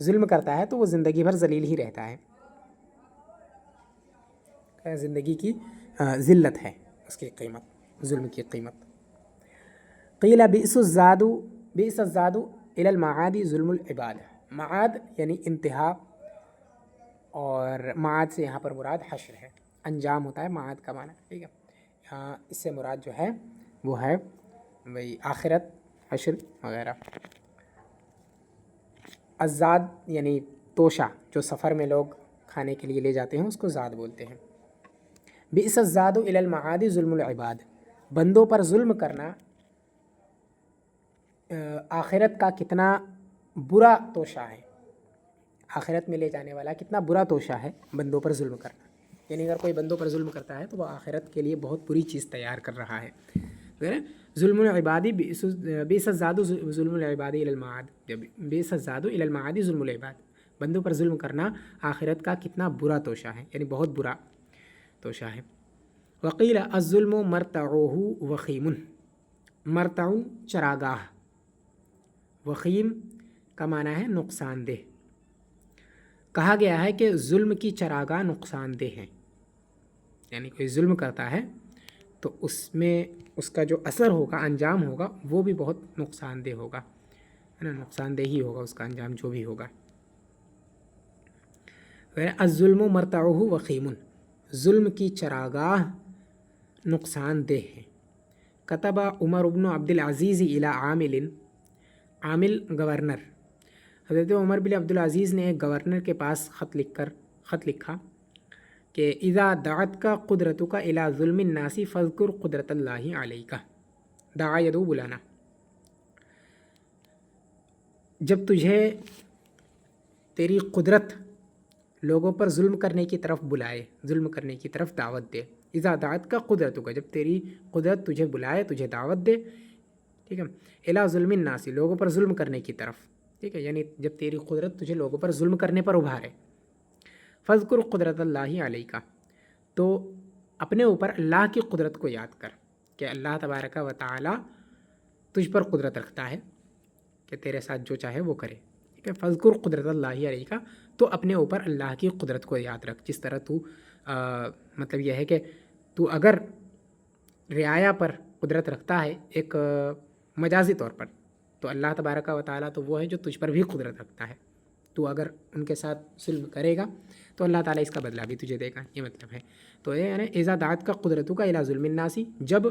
ظلم کرتا ہے تو وہ زندگی بھر ذلیل ہی رہتا ہے، زندگی کی ذلت ہے اس کی قیمت، ظلم کی قیمت۔ قیل بئس الزاد الی المعاد ظلم العباد، معاد یعنی انتہا، اور معاد سے یہاں پر مراد حشر ہے، انجام ہوتا ہے معاد کا معنی، ٹھیک ہے، یہاں اس سے مراد جو ہے وہ ہے وہی آخرت، حشر وغیرہ۔ الزاد یعنی توشہ، جو سفر میں لوگ کھانے کے لیے لے جاتے ہیں اس کو زاد بولتے ہیں۔ بئس الزاد الی المعاد ظلم العباد، بندوں پر ظلم کرنا آخرت کا کتنا برا توشہ ہے، آخرت میں لے جانے والا کتنا برا توشہ ہے بندوں پر ظلم کرنا، یعنی اگر کوئی بندوں پر ظلم کرتا ہے تو وہ آخرت کے لیے بہت بری چیز تیار کر رہا ہے۔ ظلم العبادی بئس الزاد ظلم العبادی الی المعاد، بئس الزاد الی المعاد ظلم العباد، بندوں پر ظلم کرنا آخرت کا کتنا برا توشہ ہے، یعنی بہت برا توشہ ہے۔ وقیل الظلم مرتعہ وخیم، مرتع چراگاہ، وخیم کا معنی ہے نقصان دہ، کہا گیا ہے کہ ظلم کی چراگاہ نقصان دہ ہے، یعنی کوئی ظلم کرتا ہے تو اس میں اس کا جو اثر ہوگا، انجام ہوگا، وہ بھی بہت نقصان دہ ہوگا، ہے نا، نقصان دہ ہی ہوگا اس کا انجام جو بھی ہوگا۔ الظلم مرتعہ وخیم، ظلم کی چراگاہ نقصان دہ ہے۔ کتب عمر بن عبد العزیز الی عامل، عامل گورنر، حضرت عمر بن عبد العزیز نے ایک گورنر کے پاس خط لکھا کہ اذا دعت کا قدرتک الی ظلم الناس فاذکر قدرت اللہ علیک، دعا یدعو بلانا، جب تجھے تیری قدرت لوگوں پر ظلم کرنے کی طرف بلائے، ظلم کرنے کی طرف دعوت دے، اذا دعت کا قدرتک، جب تیری قدرت تجھے بلائے، تجھے دعوت دے، ٹھیک ہے، الی ظلم الناس، لوگوں پر ظلم کرنے کی طرف، ٹھیک ہے، یعنی جب تیری قدرت تجھے لوگوں پر ظلم کرنے پر ابھارے، فاذکر قدرت اللہ علیک، تو اپنے اوپر اللہ کی قدرت کو یاد کر کہ اللہ تبارک و تعالی تجھ پر قدرت رکھتا ہے کہ تیرے ساتھ جو چاہے وہ کرے، ٹھیک ہے، فاذکر قدرت اللہ علیک، تو اپنے اوپر اللہ کی قدرت کو یاد رکھ، جس طرح تو مطلب یہ ہے کہ تو اگر رعایا پر قدرت رکھتا ہے ایک مجازی طور پر، تو اللہ تبارک و تعالیٰ تو وہ ہے جو تجھ پر بھی قدرت رکھتا ہے، تو اگر ان کے ساتھ ظلم کرے گا تو اللہ تعالیٰ اس کا بدلہ بھی تجھے دے گا، یہ مطلب ہے۔ تو یہ یعنی اذا دعت کا قدرتک الی ظلم الناس، جب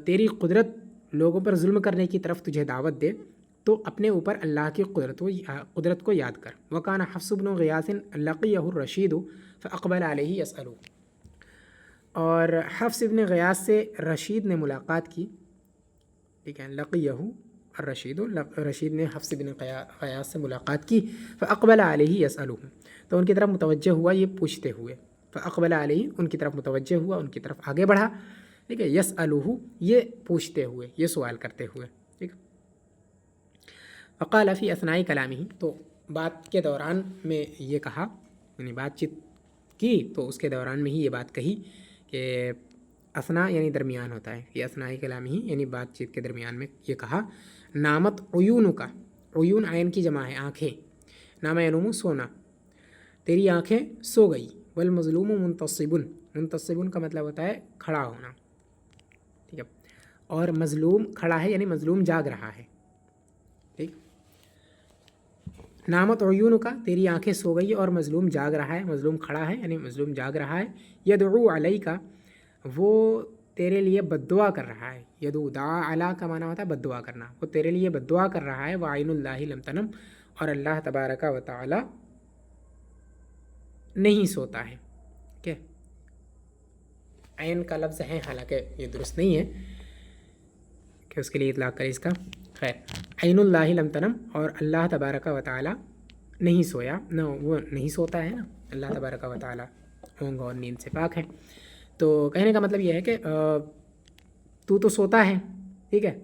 تیری قدرت لوگوں پر ظلم کرنے کی طرف تجھے دعوت دے تو اپنے اوپر اللہ کی قدرت کو یاد کر۔ وکان حفص بن غیاث لقیہ الرشید فاقبل علیہ یسألہ، اور حفص بن غیاث سے رشید نے ملاقات کی، ٹھیک ہے، لقیہ الرشید، رشید نے حفص بن غیاث سے ملاقات کی، فاقبل علیہ یسألہ، تو ان کی طرف متوجہ ہوا یہ پوچھتے ہوئے، فاقبل علیہ، ان کی طرف متوجہ ہوا، ان کی طرف آگے بڑھا، ٹھیک ہے، یسألہ، یہ پوچھتے ہوئے، یہ سوال کرتے ہوئے، ٹھیک ہے۔ وقال فی اثناء کلامہ، تو بات کے دوران میں یہ کہا، یعنی بات چیت کی تو اس کے دوران میں ہی یہ بات کہی کہ اثنا یعنی درمیان ہوتا ہے، فی اثناء کلامہ یعنی بات چیت کے درمیان میں یہ کہا، نامت عیون کا، عیون عین کی جمع ہے آنکھیں، نام ینوم سونا، تیری آنکھیں سو گئی، والمظلوم منتصب، منتصب کا مطلب ہوتا ہے کھڑا ہونا، ٹھیک ہے، اور مظلوم کھڑا ہے یعنی مظلوم جاگ رہا ہے، ٹھیک، نامت عیون کا، تیری آنکھیں سو گئی اور مظلوم جاگ رہا ہے، مظلوم کھڑا ہے یعنی مظلوم جاگ رہا ہے، یدعو علیک، وہ تیرے لیے بد دعا کر رہا ہے، یدعو، دعا علی کا معنی ہوتا ہے بد دعا کرنا، وہ تیرے لیے بد دعا کر رہا ہے، وعین اللہ لم تنم، اور اللہ تبارک و تعالی نہیں سوتا ہے، کہ عین کا لفظ ہے، حالانکہ یہ درست نہیں ہے کہ اس کے لیے اطلاق کرے اس کا، خیر، عین اللہ لم تنم، اور اللہ تبارک و تعالی نہیں سویا، نہ وہ نہیں سوتا ہے نا، اللہ تبارک و تعالی اونگ اور نیند سے پاک ہے، تو کہنے کا مطلب یہ ہے کہ تو سوتا ہے، ٹھیک ہے،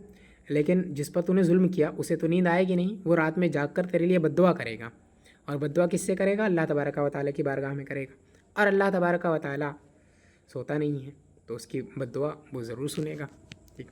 لیکن جس پر تو نے ظلم کیا اسے تو نیند آئے گی نہیں، وہ رات میں جاگ کر تیرے لیے بد دعا کرے گا، اور بد دعا کس سے کرے گا؟ اللہ تبارک و تعالیٰ کی بارگاہ میں کرے گا، اور اللہ تبارک و تعالیٰ سوتا نہیں ہے، تو اس کی بد دعا وہ ضرور سنے گا، ٹھیک۔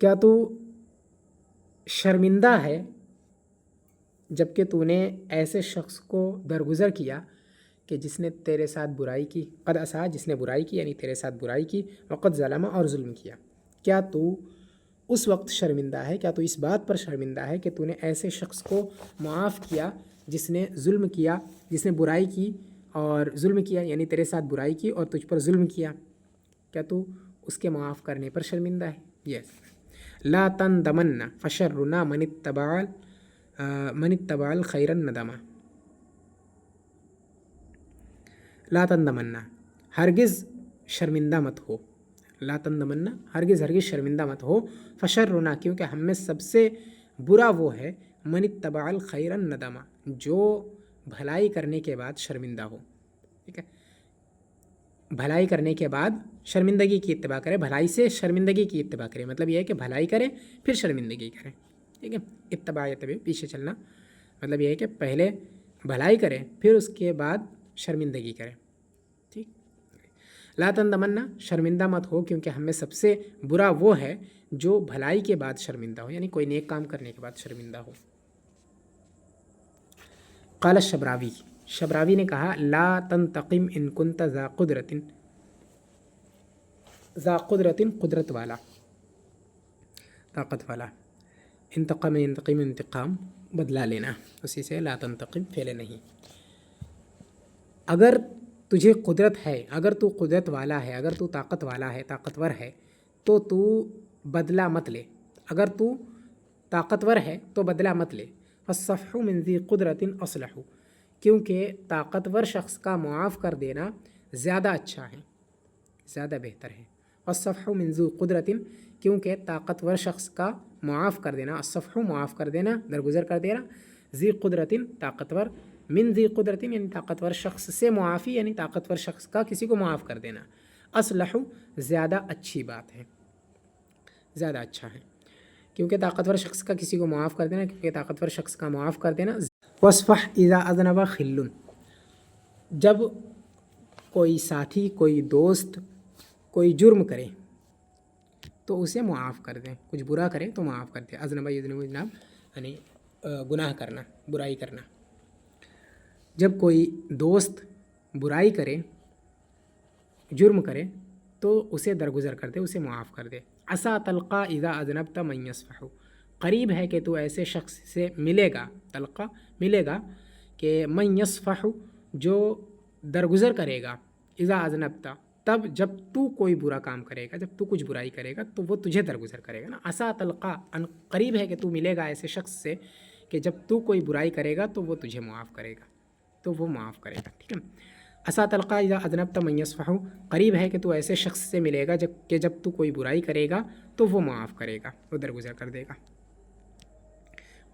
کیا تو شرمندہ ہے جب کہ تو نے ایسے شخص کو درگزر کیا کہ جس نے تیرے ساتھ برائی کی، قد اسا جس نے برائی کی یعنی تیرے ساتھ برائی کی، وقد ظلم اور ظلم کیا. کیا تو اس وقت شرمندہ ہے، کیا تو اس بات پر شرمندہ ہے کہ تو نے ایسے شخص کو معاف کیا جس نے ظلم کیا، جس نے برائی کی اور ظلم کیا یعنی تیرے ساتھ برائی کی اور تجھ پر ظلم کیا، کیا تو اس کے معاف کرنے پر شرمندہ ہے؟ یس. لا تندمن فشرنا من اتبع الخیر الندمہ. لا تندمنا ہرگز شرمندہ مت ہو، لا تندمنا ہرگز شرمندہ مت ہو، فشرنا کیونکہ ہم میں سب سے برا وہ ہے، من اتبع الخیر الندمہ جو بھلائی کرنے کے بعد شرمندہ ہو. ٹھیک ہے، بھلائی کرنے کے بعد شرمندگی کی اتباع کرے، بھلائی سے شرمندگی کی اتباع کرے، مطلب یہ ہے کہ بھلائی کرے پھر شرمندگی کرے. ٹھیک ہے، اتباع پیچھے چلنا، مطلب یہ ہے کہ پہلے بھلائی کرے پھر اس کے بعد شرمندگی کرے. ٹھیک، لا تندمنا شرمندہ مت ہو کیونکہ ہم میں سب سے برا وہ ہے جو بھلائی کے بعد شرمندہ ہو، یعنی کوئی نیک کام کرنے کے بعد شرمندہ ہو. قال الشبراوی، شبراوی نے کہا لا تنتقم ان کنت ذا قدرت قدرت والا، طاقت والا. انتقام ينتقم انتقام بدلا لینا، اسی سے لا تنتقم فعل نہیں. اگر تجھے قدرت ہے، اگر تو قدرت والا ہے، اگر تو طاقت والا ہے، طاقتور ہے، تو بدلہ مت لے. اگر تو طاقتور ہے تو بدلہ مت لے. فالصفح من ذی قدرت اصلح، کیونکہ طاقتور شخص کا معاف کر دینا زیادہ اچھا ہے، زیادہ بہتر ہے. والصفح من ذی قدرت، کیونکہ طاقتور شخص کا معاف کر دینا، الصفح معاف کر دینا، درگزر کر دینا، ذی قدرت طاقتور، من ذی قدرت یعنی طاقتور شخص سے معافی یعنی طاقتور شخص کا کسی کو معاف کر دینا، اصلح زیادہ اچھی بات ہے، زیادہ اچھا ہے. کیونکہ طاقتور شخص کا کسی کو معاف کر دینا، کیونکہ طاقتور شخص کا معاف کر دینا. وصفح اذا اذنب خل، جب کوئی ساتھی، کوئی دوست کوئی جرم کرے تو اسے معاف کر دیں، کچھ برا کرے تو معاف کر دیں. اذنب یذنب جناب یعنی گناہ کرنا، برائی کرنا. جب کوئی دوست برائی کرے، جرم کرے تو اسے درگزر کر دے، اسے معاف کر دے. عسا تلقا اذا اذنبت من یصفح، قریب ہے کہ تو ایسے شخص سے ملے گا، تلقا ملے گا، کہ من یصفح جو درگزر کرے گا، اذا اذنبت تب جب تو کوئی برا کام کرے گا، جب تو کچھ برائی کرے گا تو وہ تجھے درگزر کرے گا نا. عسا تلقا قریب ہے کہ تو ملے گا ایسے شخص سے کہ جب تو کوئی برائی کرے گا تو وہ تجھے معاف کرے گا، تو وہ معاف کرے گا. ٹھیک ہے، عسا تلقا اذا اذنبت من یصفح، قریب ہے کہ تو ایسے شخص سے ملے گا جب تو کوئی برائی کرے گا تو وہ معاف کرے گا، وہ درگزر کر دے گا.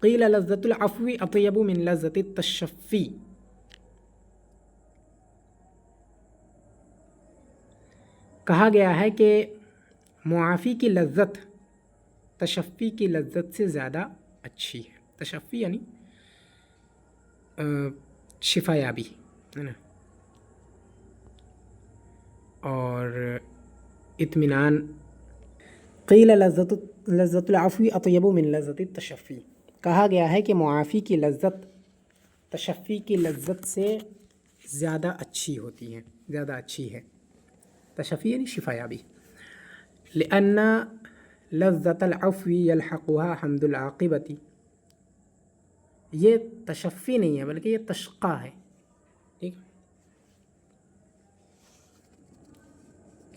قیل لذت العفو اطیب من لذت التشفی، کہا گیا ہے کہ معافی کی لذت تشفی کی لذت سے زیادہ اچھی ہے. تشفی یعنی شفا یابی ہے نا، اور اطمینان. قیل لذت العفو اطیب من لذت التشفی، کہا گیا ہے کہ معافی کی لذت تشفی کی لذت سے زیادہ اچھی ہوتی ہے، زیادہ اچھی ہے. تشفی یعنی شفا یابی. لأن لذت العفو یلحقها حمد العاقبۃ، یہ تشفی نہیں ہے بلکہ یہ تشقا ہے. ٹھیک،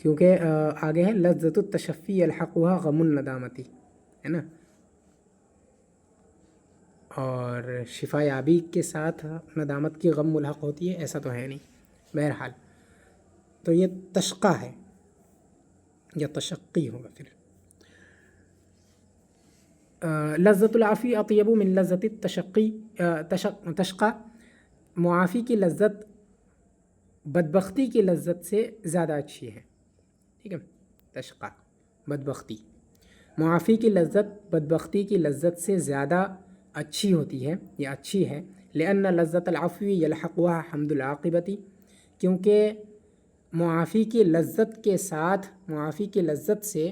کیونکہ آگے ہے لذت التشفی یلحقها غم الندامتی، ہے نا، اور شفا یابی کے ساتھ ندامت کی غم ملحق ہوتی ہے، ایسا تو ہے نہیں. بہرحال تو یہ تشقا ہے یا تشقی ہوگا. پھر لذت العفو اطیب من لذت التشقی، تشقا معافی کی لذت بدبختی کی لذت سے زیادہ اچھی ہے. ٹھیک ہے، تشقا بدبختی، معافی کی لذت بدبختی کی لذت سے زیادہ اچھی ہوتی ہے یا اچھی ہے. لأن لذت العفو یلحقها حمد العاقبۃ، کیونکہ معافی کی لذت کے ساتھ، معافی کی لذت سے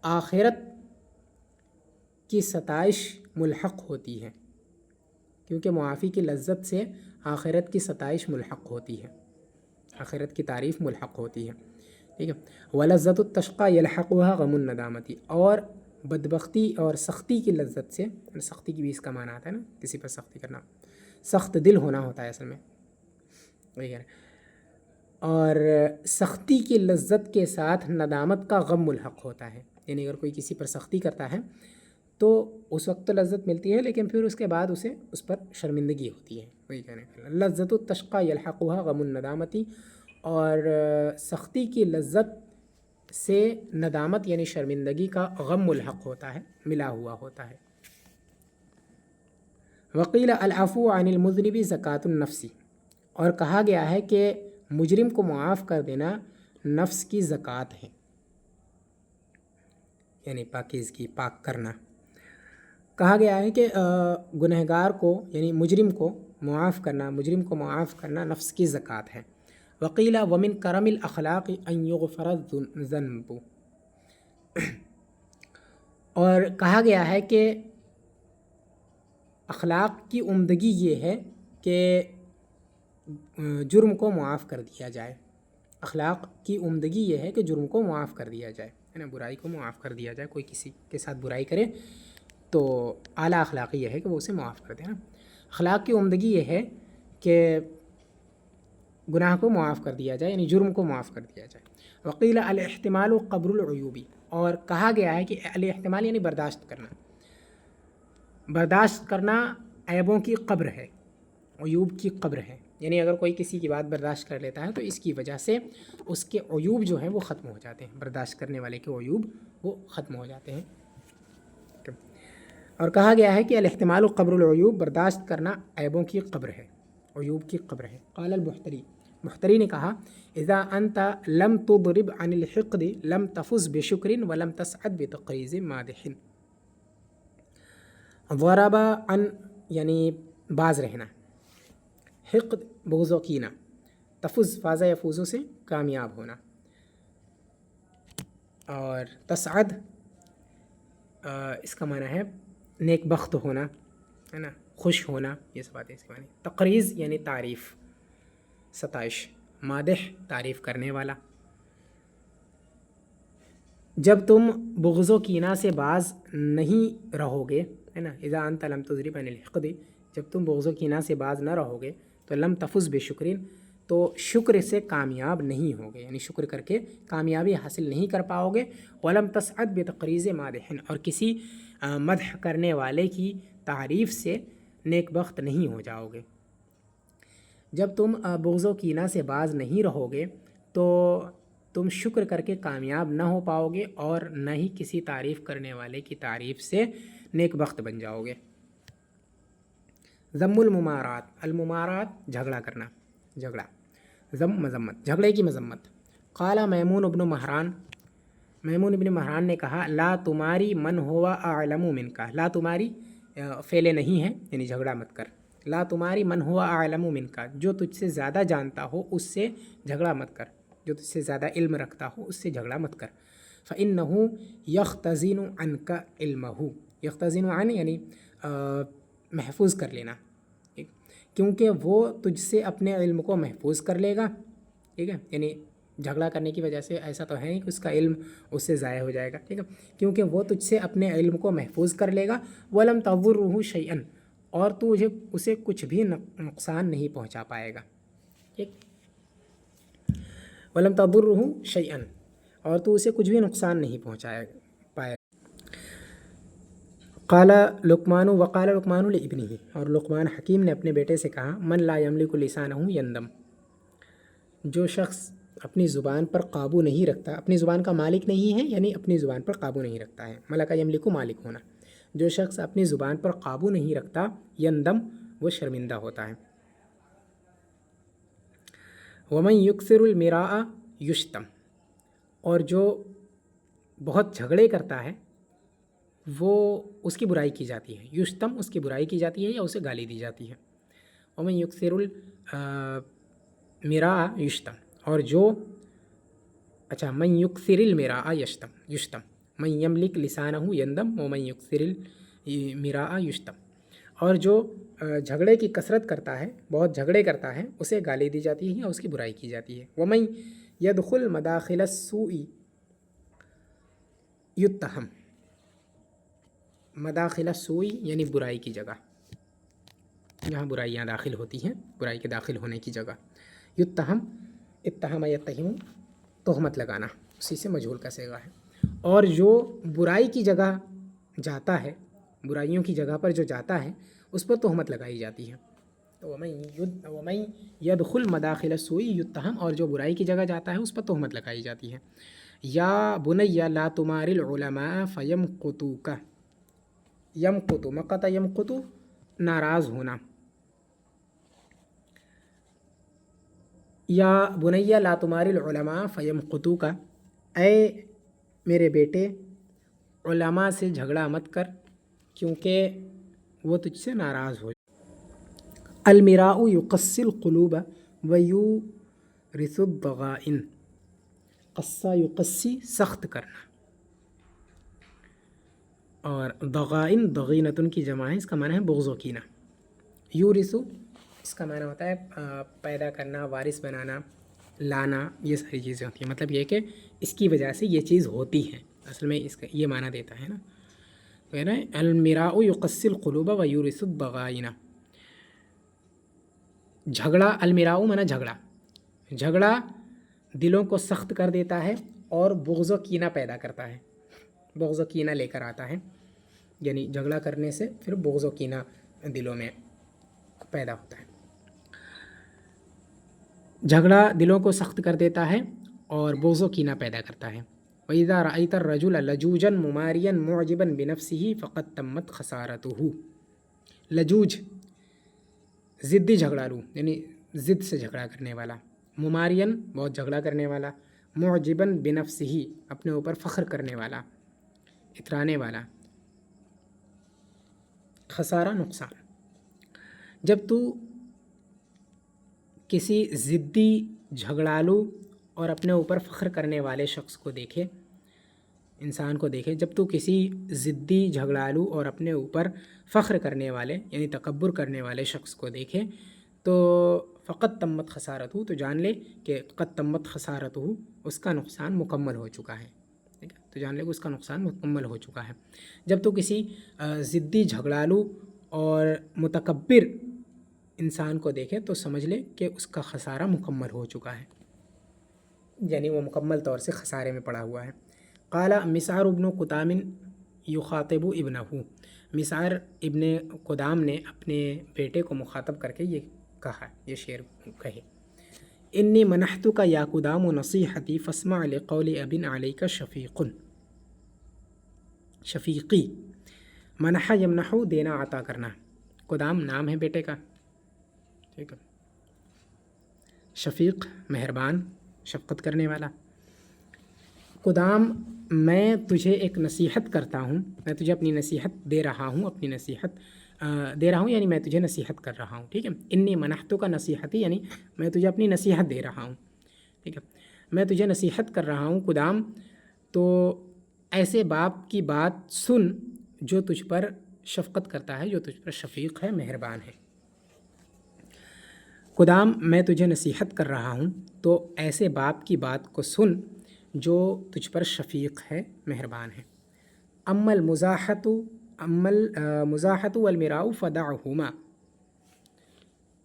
آخرت کی ستائش ملحق ہوتی ہے، کیونکہ معافی کی لذت سے آخرت کی ستائش ملحق ہوتی ہے، آخرت کی تعریف ملحق ہوتی ہے، ٹھیک ہے۔ وَلَذَّةُ التَّشْقَى يَلْحَقُهَا غَمُ النَّدَامَةِ، اور بدبختی اور سختی کی لذت سے، سختی کی بھی اس کا معنی آتا ہے نا، کسی پر سختی کرنا، سخت دل ہونا ہوتا ہے اصل میں، وہی ہے، اور سختی کی لذت کے ساتھ ندامت کا غم ملحق ہوتا ہے، یعنی اگر کوئی کسی پر سختی کرتا ہے تو اس وقت تو لذت ملتی ہے، لیکن پھر اس کے بعد اسے اس پر شرمندگی ہوتی ہے، وہی کہنے کا لذت التشقى یلحقها غم الندامتی، اور سختی کی لذت سے ندامت یعنی شرمندگی کا غم ملحق ہوتا ہے، ملا ہوا ہوتا ہے۔ وقیل العفو عن المذنب زکوۃ النفس، اور کہا گیا ہے کہ مجرم کو معاف کر دینا نفس کی زکوٰۃ ہے، یعنی پاکیزگی، پاک کرنا۔ کہا گیا ہے کہ گنہگار کو یعنی مجرم کو معاف کرنا نفس کی زکوٰۃ ہے۔ وقیل ومن کرم الاخلاق ان یغفر الذنب، اور کہا گیا ہے کہ اخلاق کی عمدگی یہ ہے کہ جرم کو معاف کر دیا جائے، اخلاق کی عمدگی یہ ہے کہ جرم کو معاف کر دیا جائے، ہے نا، برائی کو معاف کر دیا جائے، کوئی کسی کے ساتھ برائی کرے تو اعلیٰ اخلاقی یہ ہے کہ وہ اسے معاف کر دے نا۔ اخلاق کی عمدگی یہ ہے کہ گناہ کو معاف کر دیا جائے، یعنی جرم کو معاف کر دیا جائے۔ وقیل الاحتمال قبر العیوبی، اور کہا گیا ہے کہ الاحتمال یعنی برداشت کرنا عیبوں کی قبر ہے، عیوب کی قبر ہے، یعنی اگر کوئی کسی کی بات برداشت کر لیتا ہے تو اس کی وجہ سے اس کے عیوب جو ہیں وہ ختم ہو جاتے ہیں، برداشت کرنے والے کے عیوب وہ ختم ہو جاتے ہیں۔ اور کہا گیا ہے کہ الاحتمال قبر العیوب، برداشت کرنا عیبوں کی قبر ہے، عیوب کی قبر ہے۔ قال المحتری نے کہا اذا انت لم تضرب عن الحقد لم تفز بشکر ولم تسعد بتقریز مادح۔ ضرب عن یعنی باز رہنا، حقد بغض و کینہ، تفز فاز یفوزوں سے کامیاب ہونا، اور تسعد اس کا معنی ہے نیک بخت ہونا، ہے نا، خوش ہونا، یہ سب باتیں اس کے معنی۔ تقریز یعنی تعریف، ستائش، مادح تعریف کرنے والا۔ جب تم بغض و کینہ سے باز نہیں رہو گے، ہے نا، اذا انت لم تضرب عن الحقد، جب تم بغض و کینہ سے باز نہ رہو گے تو لم تفز بشکرین، تو شکر سے کامیاب نہیں ہوگے، یعنی شکر کر کے کامیابی حاصل نہیں کر پاؤ گے۔ ولم تسعد بتقریز مادح، اور کسی مدح کرنے والے کی تعریف سے نیک بخت نہیں ہو جاؤ گے۔ جب تم بغض و کینہ سے باز نہیں رہو گے تو تم شکر کر کے کامیاب نہ ہو پاؤ گے، اور نہ ہی کسی تعریف کرنے والے کی تعریف سے نیک بخت بن جاؤ گے۔ ذم الممارات، الممارات جھگڑا کرنا، جھگڑا، ذم مذمت، جھگڑے کی مذمت۔ قال میمون ابن مہران نے کہا لا تماری من ہوا اعلم منکا، لا تماری فعل نہیں ہے یعنی جھگڑا مت کر، لا تماری من ہوا اعلم منکا، جو تجھ سے زیادہ جانتا ہو اس سے جھگڑا مت کر، جو تجھ سے زیادہ علم رکھتا ہو اس سے جھگڑا مت کر۔ فإنه يختزن عنك علمه، يختزن عن یعنی محفوظ کر لینا، کیونکہ وہ تجھ سے اپنے علم کو محفوظ کر لے گا، ٹھیک ہے، یعنی جھگڑا کرنے کی وجہ سے ایسا تو ہے کہ اس کا علم اس سے ضائع ہو جائے گا، ٹھیک ہے، کیونکہ وہ تجھ سے اپنے علم کو محفوظ کر لے گا۔ وَلَمْ تَضُرُّهُ شَيْئًا، اور تو اسے کچھ بھی نقصان نہیں پہنچا پائے گا، ٹھیک، وَلَمْ تَضُرُّهُ شَيْئًا، اور تو اسے کچھ بھی نقصان نہیں پہنچائے پائے گا۔ قال لقمان وقال لقمان لابنہ، اور لقمان حکیم نے اپنے بیٹے سے کہا من لا یملک لسانہ یندم، جو شخص اپنی زبان پر قابو نہیں رکھتا، اپنی زبان کا مالک نہیں ہے یعنی اپنی زبان پر قابو نہیں رکھتا ہے، ملکہ یملک مالک ہونا، جو شخص اپنی زبان پر قابو نہیں رکھتا یندم وہ شرمندہ ہوتا ہے۔ ومن یکثر المراء یشتم، اور جو بہت جھگڑے کرتا ہے وہ اس کی برائی کی جاتی ہے، یشتم اس کی برائی کی جاتی ہے یا اسے گالی دی جاتی ہے۔ ومن یکثر المراء یشتم، اور جو من یکثر المراء یشتم، من یملک لسانہ یندم ومن یکثر المراء یشتم، اور جو جھگڑے کی کثرت کرتا ہے، بہت جھگڑے کرتا ہے، اسے گالی دی جاتی ہے اور اس کی برائی کی جاتی ہے۔ ومن یدخل مداخل السوء یتہم، مداخل السوء یعنی برائی کی جگہ، جہاں برائیاں داخل ہوتی ہیں، برائی کے داخل ہونے کی جگہ۔ یتہم، اتہم یتہم، تہمت لگانا، اسی سے مجہول کا صیغہ ہے۔ اور جو برائی کی جگہ جاتا ہے، برائیوں کی جگہ پر جو جاتا ہے، اس پر تہمت لگائی جاتی ہے۔ تو ومن یدخل مداخل السوء یتہم، اور جو برائی کی جگہ جاتا ہے اس پر تہمت لگائی جاتی ہے۔ یا بنی لا تمار العلماء فیمقتوک، یمقت، مقت یمقت، ناراض ہونا۔ یا بنی لا تمار العلماء فیمقتوک، اے میرے بیٹے علماء سے جھگڑا مت کر کیونکہ وہ تجھ سے ناراض ہو۔ المراء یقسی القلوب ویورث الضغائن، قصہ یقسی سخت کرنا، اور ضغائن ضغینۃ کی جمع ہے، اس کا معنی ہے بغض و کینہ۔ یورث، اس کا معنی ہوتا ہے پیدا کرنا، وارث بنانا، لانا، یہ ساری چیزیں ہوتی ہیں۔ مطلب یہ کہ اس کی وجہ سے یہ چیز ہوتی ہے، اصل میں اس کا یہ معنی دیتا ہے نا۔ کہہ رہے ہیں المراء یقسی القلوب ویورث الضغائن، جھگڑا، المراء معنی جھگڑا، جھگڑا دلوں کو سخت کر دیتا ہے اور بغض و کینہ پیدا کرتا ہے، بغض و کینہ لے کر آتا ہے، یعنی جھگڑا کرنے سے پھر بغض و کینہ دلوں میں پیدا ہوتا ہے۔ جھگڑا دلوں کو سخت کر دیتا ہے اور بغض و کینہ پیدا کرتا ہے۔ وَإِذَا رَأَيْتَ الرَّجُلَ لَجُوجًا مُمَارِيًا مُعْجِبًا بِنَفْسِهِ فَقَدْ تَمَّتْ خَسَارَتُهُ، لجوج ضدی جھگڑالو یعنی ضد سے جھگڑا کرنے والا، ممارین بہت جھگڑا کرنے والا، معجباً بنفسہ اپنے اوپر فخر کرنے والا، اترانے والا، خسارہ نقصان۔ جب تو کسی ضدی جھگڑالو اور اپنے اوپر فخر کرنے والے شخص کو دیکھے، انسان کو دیکھے، جب تو کسی ضدی جھگڑالو اور اپنے اوپر فخر کرنے والے یعنی تکبر کرنے والے شخص کو دیکھے تو فقط تمت خسارتہ، تو جان لے کہ قد تمت خسارتہ، اس کا نقصان مکمل ہو چکا ہے، ٹھیک ہے، تو جان لے کہ اس کا نقصان مکمل ہو چکا ہے۔ جب تو کسی ضدی جھگڑالو اور متکبر انسان کو دیکھے تو سمجھ لے کہ اس کا خسارہ مکمل ہو چکا ہے، یعنی وہ مکمل طور سے خسارے میں پڑا ہوا ہے۔ قال مسعر ابن قدام یخاطب ابنہ، مسعر ابن قدام نے اپنے بیٹے کو مخاطب کر کے یہ کہا، یہ شعر کہے، انی منحتک یا قدام نصیحتی فاسمع لقول ابن علیک شفیق، شفیقی، منح یمنح دینا عطا کرنا، قدام نام ہے بیٹے کا، ٹھیک ہے، شفیق مہربان، شفقت کرنے والا۔ قدام میں تجھے ایک نصیحت کرتا ہوں، میں تجھے اپنی نصیحت دے رہا ہوں، اپنی نصیحت دے رہا ہوں، یعنی میں تجھے نصیحت کر رہا ہوں، ٹھیک ہے، انی منحتک نصیحتی، یعنی میں تجھے اپنی نصیحت دے رہا ہوں، ٹھیک ہے، میں تجھے نصیحت کر رہا ہوں قدام، تو ایسے باپ کی بات سن جو تجھ پر شفقت کرتا ہے، جو تجھ پر شفیق ہے، مہربان ہے۔ قدام میں تجھے نصیحت کر رہا ہوں تو ایسے باپ کی بات کو سن جو تجھ پر شفیق ہے، مہربان ہے۔ اما المزاحت والمراء فدعهما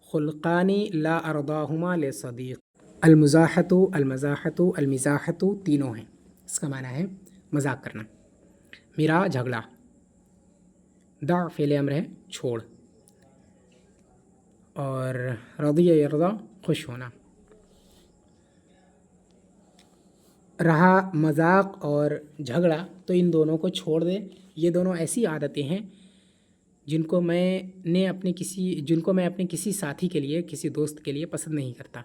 خلقان لا ارضاهما لصدیق، المزاحت، المزاحت، المزاحت تینوں ہیں، اس کا معنی ہے مذاق کرنا، مرا جھگڑا، دع فعل امر ہے چھوڑ، اور رضی یرضا خوش ہونا۔ رہا مذاق اور جھگڑا تو ان دونوں کو چھوڑ دے، یہ دونوں ایسی عادتیں ہیں جن کو میں اپنے کسی ساتھی کے لیے، کسی دوست کے لیے پسند نہیں کرتا،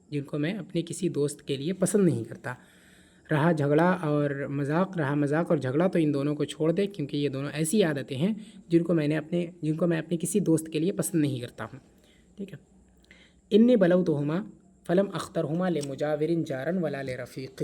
جن کو میں اپنے کسی دوست کے لیے پسند نہیں کرتا۔ رہا مذاق اور جھگڑا تو ان دونوں کو چھوڑ دے، کیونکہ یہ دونوں ایسی عادتیں ہیں جن کو میں اپنے کسی دوست کے لیے پسند نہیں کرتا ہوں، ٹھیک ہے۔ انی بلوتہما فلم اخترہما لمجاور جارا ولا لرفیق،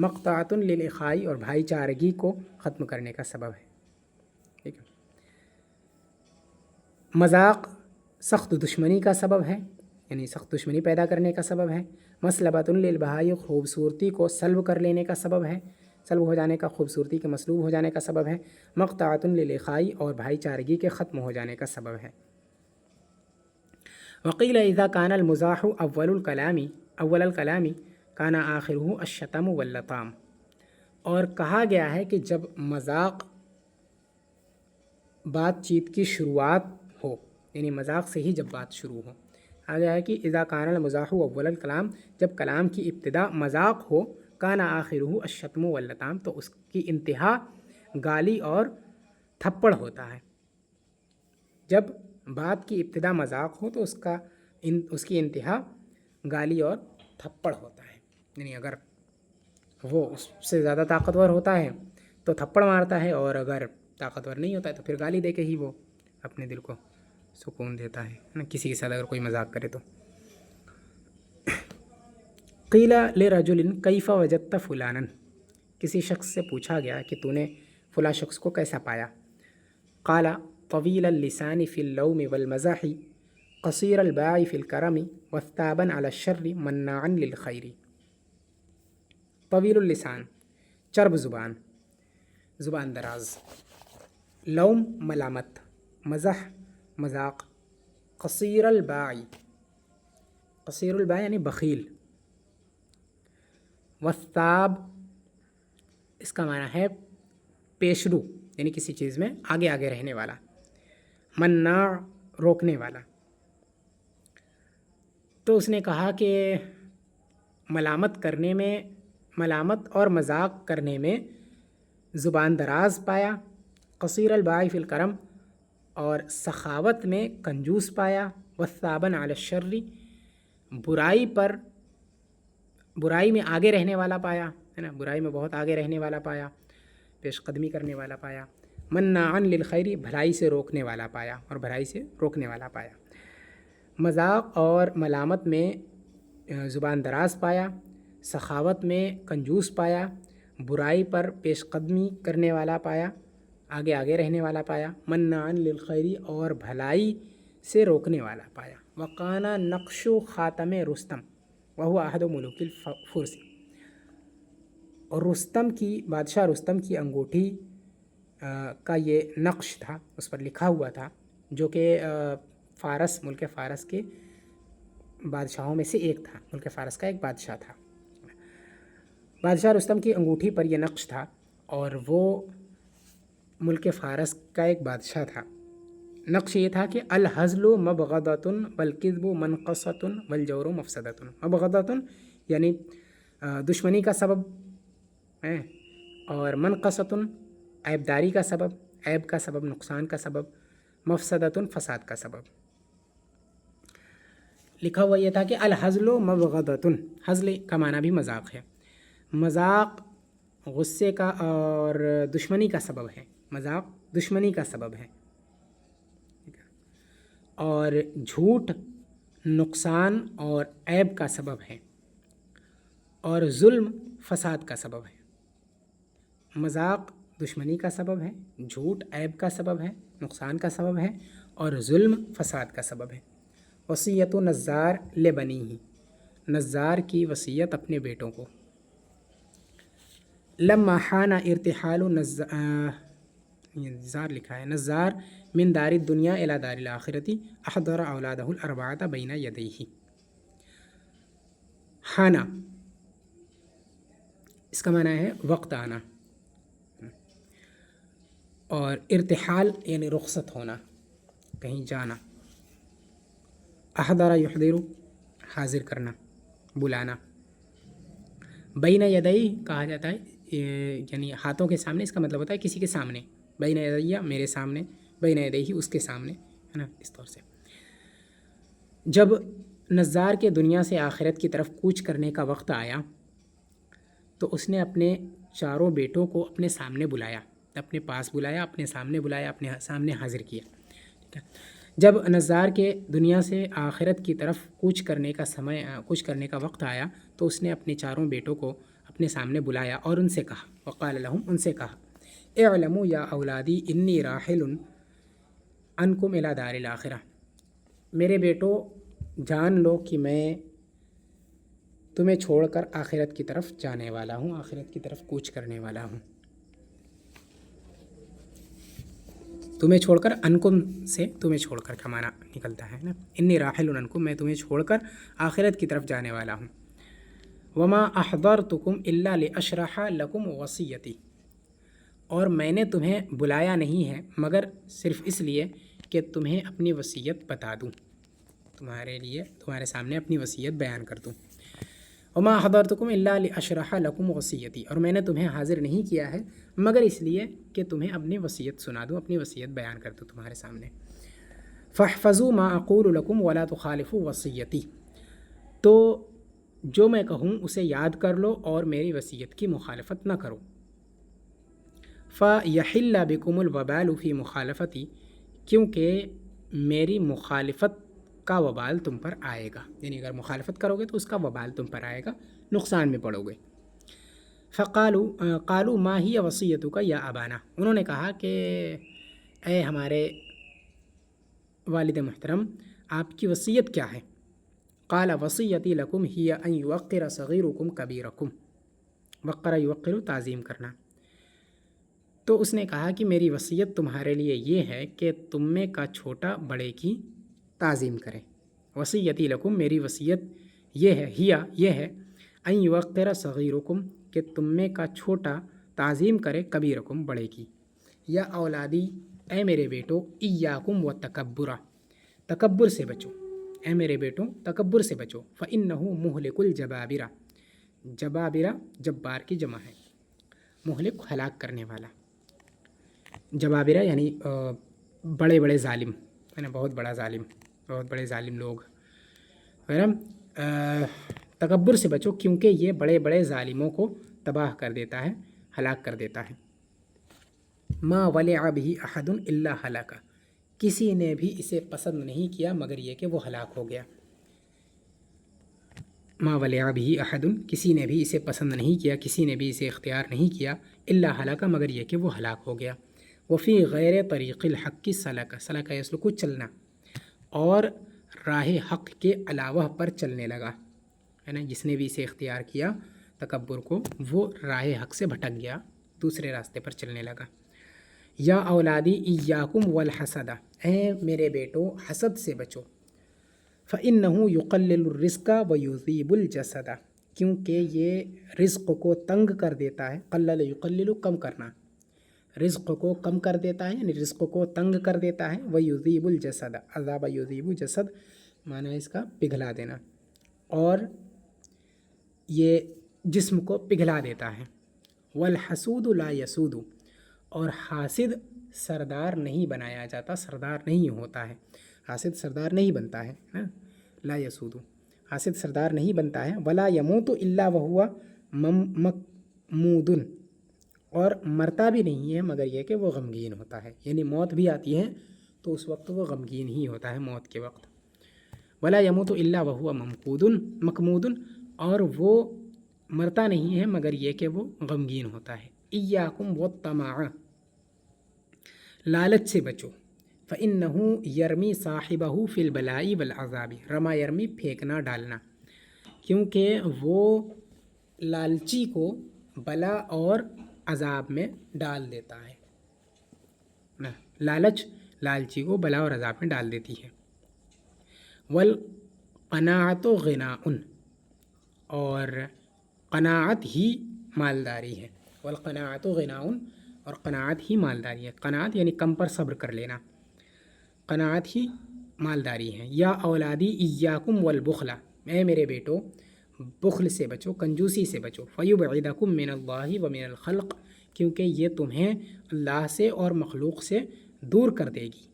مقطعۃ للإخاء اور بھائی چارگی کو ختم کرنے کا سبب ہے. ٹھیک ہے. مذاق سخت دشمنی کا سبب ہے، یعنی سخت دشمنی پیدا کرنے کا سبب ہے. مسلبۃ للبہاء خوبصورتی کو سلب کر لینے کا سبب ہے، سلب ہو جانے کا، خوبصورتی کے مسلوب ہو جانے کا سبب ہے. مقطعۃ للإخاء اور بھائی چارگی کے ختم ہو جانے کا سبب ہے. وقیل اذا کان المزاح اول الکلام کان آخرہ الشتم واللطام. اور کہا گیا ہے کہ جب مذاق بات چیت کی شروعات ہو، یعنی مذاق سے ہی جب بات شروع ہو. آ گیا ہے کہ اذا کان المزاح اول الکلام، جب کلام کی ابتدا مذاق ہو، کان آخرہ الشتم واللطام، تو اس کی انتہا گالی اور تھپڑ ہوتا ہے. جب بات کی ابتدا مذاق ہو تو اس کی انتہا گالی اور تھپڑ ہوتا ہے. یعنی اگر وہ اس سے زیادہ طاقتور ہوتا ہے تو تھپڑ مارتا ہے، اور اگر طاقتور نہیں ہوتا ہے تو پھر گالی دے کے ہی وہ اپنے دل کو سکون دیتا ہے نا، کسی کے ساتھ اگر کوئی مذاق کرے تو. قیل لرجل کیف وجدت فلانا، کسی شخص سے پوچھا گیا کہ تو نے فلاں شخص کو کیسا پایا. قال طویل اللسان فی اللوم والمزاح قصیر الباع فی الکرم وثابا علی الشر مناعا للخیر. طویل اللسان چرب زبان، زبان دراز. لوم ملامت، مزح مذاق. قصیر الباع، قصیر الباع یعنی بخیل. وثاب اس کا معنی ہے پیشرو، یعنی کسی چیز میں آگے آگے رہنے والا. مناع روکنے والا. تو اس نے کہا کہ ملامت اور مذاق کرنے میں زبان دراز پایا. قصیر الباع فی الکرم، اور سخاوت میں کنجوس پایا. وثابا علی الشر، برائی میں آگے رہنے والا پایا، ہے نا، برائی میں بہت آگے رہنے والا پایا، پیش قدمی کرنے والا پایا. مناعا للخیر، بھلائی سے روکنے والا پایا، اور بھلائی سے روکنے والا پایا. مذاق اور ملامت میں زبان دراز پایا، سخاوت میں کنجوس پایا، برائی پر پیش قدمی کرنے والا پایا، آگے آگے رہنے والا پایا. مناعا للخیر، اور بھلائی سے روکنے والا پایا. وقان نقش خاتم رستم وهو احد ملوک الفرس، اور بادشاہ رستم کی انگوٹھی کا یہ نقش تھا، اس پر لکھا ہوا تھا، جو کہ ملک فارس کے بادشاہوں میں سے ایک تھا. ملک فارس کا ایک بادشاہ تھا. بادشاہ رستم کی انگوٹھی پر یہ نقش تھا، اور وہ ملک فارس کا ایک بادشاہ تھا. نقش یہ تھا کہ الحزل مبغضۃ والکذب منقصۃ والجور مفسدۃ. مبغضۃ یعنی دشمنی کا سبب ہے، اور منقصۃ عیبداری کا سبب، عیب کا سبب، نقصان کا سبب. مفسدۃ فساد کا سبب. لکھا ہوا یہ تھا کہ الحزل مبغضۃ، حزل کا معنی بھی مذاق ہے. مذاق غصے کا اور دشمنی کا سبب ہے. مذاق دشمنی کا سبب ہے، اور جھوٹ نقصان اور عیب کا سبب ہے، اور ظلم فساد کا سبب ہے. مذاق دشمنی کا سبب ہے، جھوٹ عیب کا سبب ہے، نقصان کا سبب ہے، اور ظلم فساد کا سبب ہے. وصیت نزار لبنیہ، نزار کی وصیت اپنے بیٹوں کو. لما حان ارتحال نزار لکھا ہے، نزار من دار الدنیا الی دار الاخرۃ احضر اولادہ الاربعۃ بین یدیہ. حانا اس کا معنی ہے وقت آنا، اور ارتحال یعنی رخصت ہونا، کہیں جانا. احضر یحضر حاضر کرنا، بلانا. بین یدیہ کہا جاتا ہے یعنی ہاتھوں کے سامنے، اس کا مطلب ہوتا ہے کسی کے سامنے. بین یدیہ میرے سامنے، بین یدیہ اس کے سامنے، ہے نا، اس طور سے. جب نزار کے دنیا سے آخرت کی طرف کوچ کرنے کا وقت آیا تو اس نے اپنے چاروں بیٹوں کو اپنے سامنے بلایا، اپنے پاس بلایا، اپنے سامنے بلایا، اپنے سامنے حاضر کیا. ٹھیک ہے. جب نزار کے دنیا سے آخرت کی طرف کوچ کرنے کا وقت آیا تو اس نے اپنے چاروں بیٹوں کو اپنے سامنے بلایا اور ان سے کہا، وقال لهم، ان سے کہا، اعلموا یا اولادی انی راحل عنکم الی دار الاخرہ، میرے بیٹو جان لو کہ میں تمہیں چھوڑ کر آخرت کی طرف جانے والا ہوں، آخرت کی طرف کوچ کرنے والا ہوں۔ تمہیں چھوڑ کر، انکم سے تمہیں چھوڑ کر کا معنی نکلتا ہے نا، انی راحل عنکم، میں تمہیں چھوڑ کر آخرت کی طرف جانے والا ہوں۔ وما احضرتکم الا لاشرح لکم وصیتی، اور میں نے تمہیں بلایا نہیں ہے مگر صرف اس لیے کہ تمہیں اپنی وصیت بتا دوں، تمہارے لیے تمہارے سامنے اپنی وصیت بیان کر دوں۔ وما حضرتکم الا لاشرح لکم وصیتی، اور میں نے تمہیں حاضر نہیں کیا ہے مگر اس لیے کہ تمہیں اپنی وصیت سنا دوں، اپنی وصیت بیان کر دوں تمہارے سامنے۔ فاحفظوا ما اقول لکم ولا تخالفوا وصیتی، تو جو میں کہوں اسے یاد کر لو اور میری وصیت کی مخالفت نہ کرو۔ فیحل بکم الوبال فی مخالفتی، کیونکہ میری مخالفت کا وبال تم پر آئے گا، یعنی اگر مخالفت کرو گے تو اس کا وبال تم پر آئے گا، نقصان میں پڑو گے۔ قالوا ما ہی وصیتک یا ابانا، انہوں نے کہا کہ اے ہمارے والد محترم آپ کی وصیت کیا ہے؟ قال وصیتی لکم ہی ان یوقر صغیرکم کبیرکم، وقر یوقر تعظیم کرنا، تو اس نے کہا کہ میری وصیت تمہارے لیے یہ ہے کہ تم میں کا چھوٹا بڑے کی تعظیم کرے۔ وصیتی لکم، میری وصیت یہ ہے، یہ ہے، ان یوقر صغیرکم، کہ تم میں کا چھوٹا تعظیم کرے کبیرکم، بڑے کی۔ یا اولادی، اے میرے بیٹو، ایاکم والتکبر، تکبر سے بچو، اے میرے بیٹوں تکبر سے بچو، فإنہ مہلک الجبابرہ، جبابرہ جبار کی جمع ہے، مہلک ہلاک کرنے والا، جبابرہ یعنی بڑے بڑے ظالم ہے نا، بہت بڑا ظالم، بہت بڑے ظالم لوگ ہے نا۔ تکبر سے بچو کیونکہ یہ بڑے بڑے ظالموں کو تباہ کر دیتا ہے، ہلاک کر دیتا ہے۔ ما ولع به احد الا ہلاکا، کسی نے بھی اسے پسند نہیں کیا مگر یہ کہ وہ ہلاک ہو گیا۔ ما ولع به احد، کسی نے بھی اسے پسند نہیں کیا، کسی نے بھی اسے اختیار نہیں کیا، الا ہلاکا، مگر یہ کہ وہ ہلاک ہو گیا۔ وفی غیر طریق الحق کی سلک، سلک یسلک چلنا، اور راہ حق کے علاوہ پر چلنے لگا ہے نا، جس نے بھی اسے اختیار کیا تکبر کو، وہ راہ حق سے بھٹک گیا، دوسرے راستے پر چلنے لگا۔ یا اولادی ایاکم والحسد، اے میرے بیٹو حسد سے بچو، فإنہ یقلل الرزق ویذیب الجسد، کیونکہ یہ رزق کو تنگ کر دیتا ہے، قلل یقلل کم کرنا، رزق کو کم کر دیتا ہے یعنی رزق کو تنگ کر دیتا ہے، ویذیب الجسد، عذاب یذیب جسد معنی ہے اس کا پگھلا دینا، اور یہ جسم کو پگھلا دیتا ہے۔ والحسود لا یسود، اور حاسد سردار نہیں بنایا جاتا، سردار نہیں ہوتا ہے، حاسد سردار نہیں بنتا ہے نا، لا یسود، حاسد سردار نہیں بنتا ہے۔ ولا یموت الا وہو مقمود، اور مرتا بھی نہیں ہے مگر یہ کہ وہ غمگین ہوتا ہے، یعنی موت بھی آتی ہے تو اس وقت وہ غمگین ہی ہوتا ہے موت کے وقت۔ ولا یموت الا وہو مقمود، اور وہ مرتا نہیں ہے مگر یہ کہ وہ غمگین ہوتا ہے۔ ایاکم والطمع، لالچ سے بچو، فإنہ یرمی صاحبہ فی البلاء والعذاب، رما یرمی پھینکنا ڈالنا، کیونکہ وہ لالچی کو بلا اور عذاب میں ڈال دیتا ہے نا، لالچ لالچی کو بلا اور عذاب میں ڈال دیتی ہے۔ والقناعۃ غناء، اور قناعت ہی مالداری ہے، والقناعۃ غناء، اور قناعت ہی مالداری ہے، قناعت یعنی کم پر صبر کر لینا، قناعت ہی مالداری ہے۔ یا اولادی ایاکم والبخل، اے میرے بیٹو بخل سے بچو، کنجوسی سے بچو، فیبعدکم من اللہ ومن الخلق، کیونکہ یہ تمہیں اللہ سے اور مخلوق سے دور کر دے گی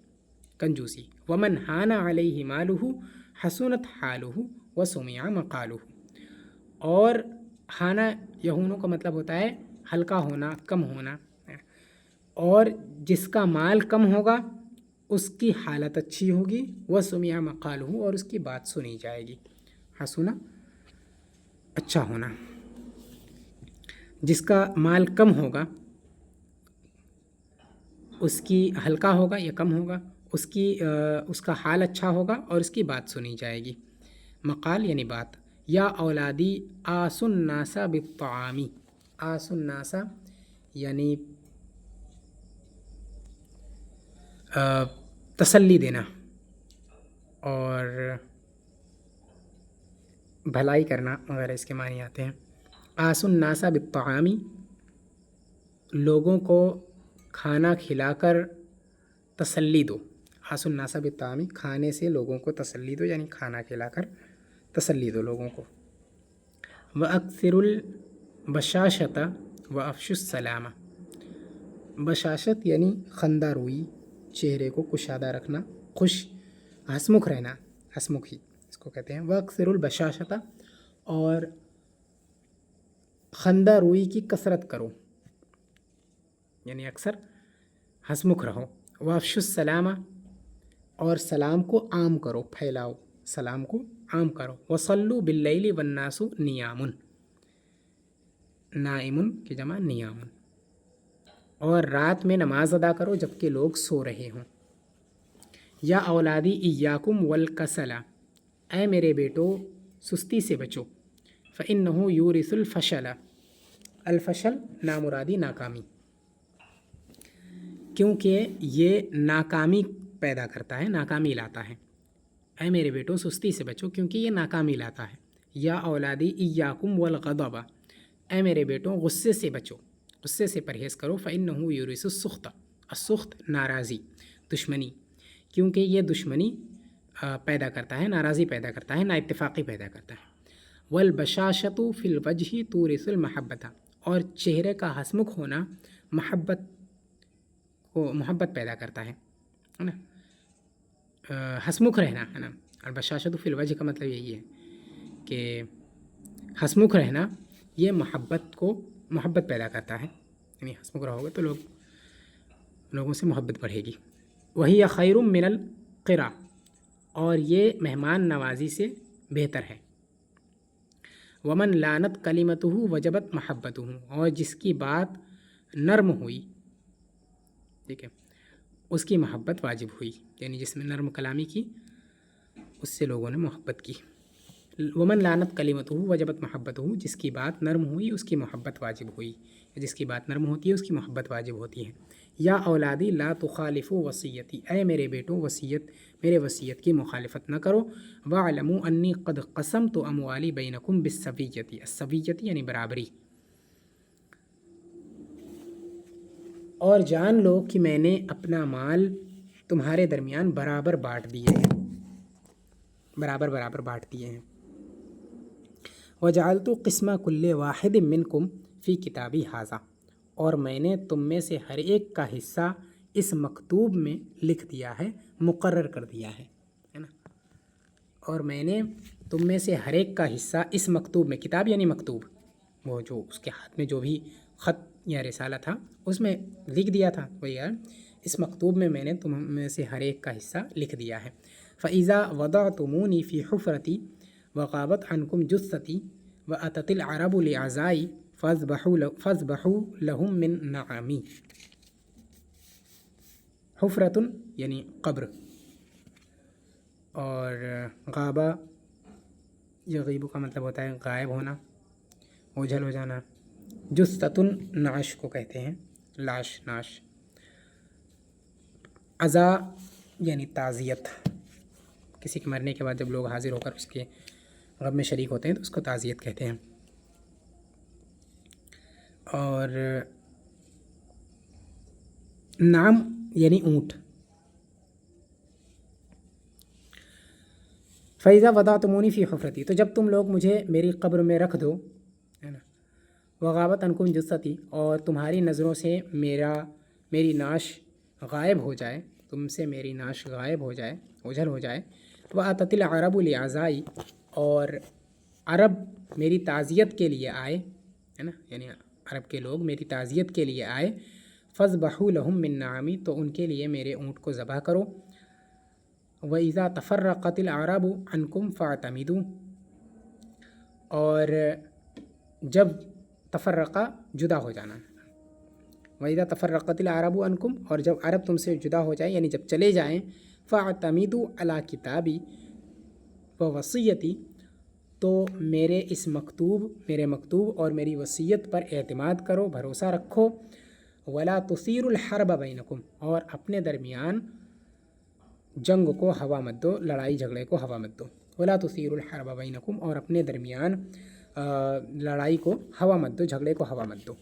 کنجوسی۔ ومن حان علیہ مالہ حسنت حالہ وسمع مقالہ، اور حانا یہونوں کا مطلب ہوتا ہے ہلکا ہونا، کم ہونا، اور جس کا مال کم ہوگا اس کی حالت اچھی ہوگی، وسمع مقالہ، اور اس کی بات سنی جائے گی، حسنا اچھا ہونا۔ جس کا مال کم ہوگا اس کی ہلکا ہوگا یا کم ہوگا، اس کا حال اچھا ہوگا اور اس کی بات سنی جائے گی۔ مقال یعنی بات۔ یا اولادی آسن الناس بالطعامی، آسن الناس یعنی تسلی دینا اور بھلائی کرنا وغیرہ اس کے معنی آتے ہیں۔ آسن الناس بالطعامی، لوگوں کو کھانا کھلا کر تسلی دو۔ آسن الناس بالطعامی، کھانے سے لوگوں کو تسلی دو، یعنی کھانا کھلا کر تسلی دو لوگوں کو۔ وَأَكْثِرُ الْبَشَاشَةَ وَأَفْشُوا السَّلَامَ، بشاشت یعنی خندہ روئی، چہرے کو کشادہ رکھنا، خوش ہسمکھ رہنا، ہسمکھی اس کو کہتے ہیں۔ وَأَكْثِرُ الْبَشَاشَةَ، اور خندہ روئی کی کثرت کرو، یعنی اکثر ہسمکھ رہو۔ وَأَفْشُوا السَّلَامَ، اور سلام کو عام کرو، پھیلاؤ، سلام کو عام کرو۔ وَصَلُّوا بِاللَّيْلِ وَالنَّاسُ نِيَامٌ، نائمٌ کی جمع نیام، اور رات میں نماز ادا کرو جبکہ لوگ سو رہے ہوں۔ یا اولادی ایاکم والکسل، اے میرے بیٹو سستی سے بچو۔ فإنہ یورث الفشل، الفشل نامرادی ناکامی، کیونکہ یہ ناکامی پیدا کرتا ہے، ناکامی لاتا ہے۔ اے میرے بیٹو سستی سے بچو کیونکہ یہ ناکامی لاتا ہے۔ یا اولادی ایاکم والغضب، اے میرے بیٹو غصے سے بچو، غصے سے پرہیز کرو۔ فإنہ یورث السخط، السخط ناراضی، دشمنی، کیونکہ یہ دشمنی پیدا کرتا ہے، ناراضی پیدا کرتا ہے، نا اتفاقی پیدا کرتا ہے۔ والبشاشۃ فی الوجہ تورث المحبۃ، اور چہرے کا ہسمکھ ہونا محبت پیدا کرتا ہے نا، ہسمکھ رہنا ہے نا۔ البشاشۃ فی الوجہ کا مطلب یہی ہے کہ ہسمکھ رہنا یہ محبت پیدا کرتا ہے، یعنی ہسمکھ رہو گے تو لوگوں سے محبت بڑھے گی۔ وہی خیر من القرا، اور یہ مہمان نوازی سے بہتر ہے۔ ومن لانت کلمتہ وجبت محبتہ، اور جس کی بات نرم ہوئی، ٹھیک ہے، اس کی محبت واجب ہوئی، یعنی جس میں نرم کلامی کی اس سے لوگوں نے محبت کی۔ ومن لانت کلمتہ وجبت محبتہ، جس کی بات نرم ہوئی اس کی محبت واجب ہوئی، جس کی بات نرم ہوتی ہے اس کی محبت واجب ہوتی ہے۔ یا اولادی لا تخالفوا وصیتی، اے میرے بیٹوں میرے وصیت کی مخالفت نہ کرو۔ واعلموا انی قد قسمت اموالی بینکم بالسویۃ، السویۃ یعنی برابری، اور جان لو کہ میں نے اپنا مال تمہارے درمیان برابر بانٹ دیے ہیں، برابر بانٹ دیے ہیں۔ وجعلت قسم کل واحد منکم فی کتابی ھذا، اور میں نے تم میں سے ہر ایک کا حصہ اس مکتوب میں لکھ دیا ہے، مقرر کر دیا ہے نا۔ اور میں نے تم میں سے ہر ایک کا حصہ اس مکتوب میں، کتاب یعنی مکتوب، وہ جو اس کے ہاتھ میں جو بھی خط یا رسالہ تھا اس میں لکھ دیا تھا، وہی ہے، اس مکتوب میں نے تم میں سے ہر ایک کا حصہ لکھ دیا ہے۔ فَإِذَا وَضَعْتُمُونِي فِي حُفْرَتِي وَغَابَتْ عَنْكُمْ جُثَّتِي وَأَتَتِ الْعَرَبُ لِعَزَائِي فَاذْبَحُوا لَهُم مِّن نَعَمِي۔ حفرتن یعنی قبر، اور غابہ یغیب کا مطلب ہوتا ہے غائب ہونا، اوجھل ہو جانا۔ جثتن نعش کو کہتے ہیں، لاش، نعش۔ عزا یعنی تعزیت، کسی کے مرنے کے بعد جب لوگ حاضر ہو کر اس کے غم میں شریک ہوتے ہیں تو اس کو تعزیت کہتے ہیں۔ اور نعم یعنی اونٹ۔ فَإِذَا وَضَعْتُمُونِي فِي حُفْرَتِي، تو جب تم لوگ مجھے میری قبر میں رکھ دو، ہے نا۔ وَغَابَتْ عَنْكُمْ جُثَّتِي، اور تمہاری نظروں سے میری نعش غائب ہو جائے، تم سے میری نعش غائب ہو جائے، اوجھل ہو جائے۔ وَأَتَتِ الْعَرَبُ لِعَزَائِي، اور عرب میری تعزیت کے لیے آئے، ہے نا، یعنی عرب کے لوگ میری تعزیت کے لیے آئے۔ فَاذْبَحُوا لَهُم مِّن نَعَمِي، تو ان کے لیے میرے اونٹ کو ذبح کرو۔ وَإِذَا تَفَرَّقَتِ الْأَعْرَابُ عَنْكُمْ فَاعْتَمِدُوا، اور جب تفرقہ جدا ہو جانا. وَإِذَا تَفَرَّقَتِ الْعَرَبُ عَنْكُمْ اور جب عرب تم سے جدا ہو جائیں یعنی جب چلے جائیں فَاعْتَمِدُوا عَلَىٰ كِتَابِي وَوَصِيَّتِي تو میرے مکتوب اور میری وصیت پر اعتماد کرو، بھروسہ رکھو. وَلَا تُثِيرُوا الْحَرْبَ بَيْنَكُمْ اور اپنے درمیان جنگ کو ہوا مت دو، لڑائی جھگڑے کو ہوا مت دو. وَلَا تُثِيرُوا الْحَرْبَ بَيْنَكُمْ اور اپنے درمیان لڑائی کو ہوا مت دو، جھگڑے کو ہوا مت دو.